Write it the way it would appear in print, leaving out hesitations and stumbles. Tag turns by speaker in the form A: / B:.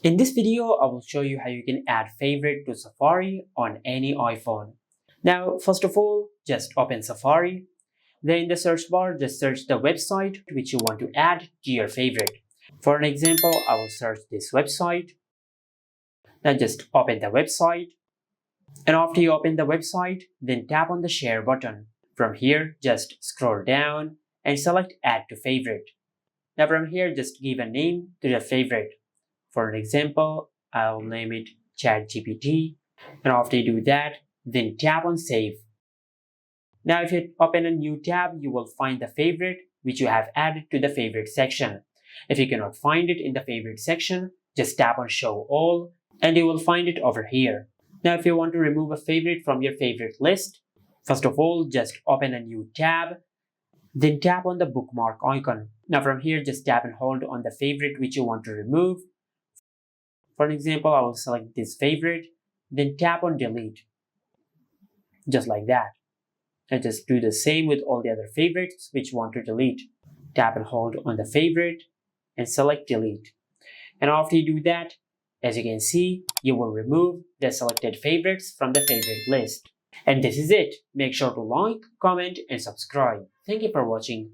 A: In this video, I will show you how you can add favorite to Safari on any iPhone. Now, first of all, just open Safari. Then in the search bar, just search the website which you want to add to your favorite. For an example, I will search this website. Now just open the website. And after you open the website, then tap on the share button. From here, just scroll down and select add to favorite. Now from here, just give a name to the favorite. For an example, I'll name it ChatGPT. And after you do that, then tap on save. Now if you open a new tab, you will find the favorite which you have added to the favorite section. If you cannot find it in the favorite section, just tap on show all and you will find it over here. Now if you want to remove a favorite from your favorite list, first of all, just open a new tab, then tap on the bookmark icon. Now from here, just tap and hold on the favorite which you want to remove. For an example, I will select this favorite, then tap on delete. Just like that. And just do the same with all the other favorites which you want to delete. Tap and hold on the favorite and select delete. And after you do that, as you can see, you will remove the selected favorites from the favorite list. And this is it. Make sure to like, comment and subscribe. Thank you for watching.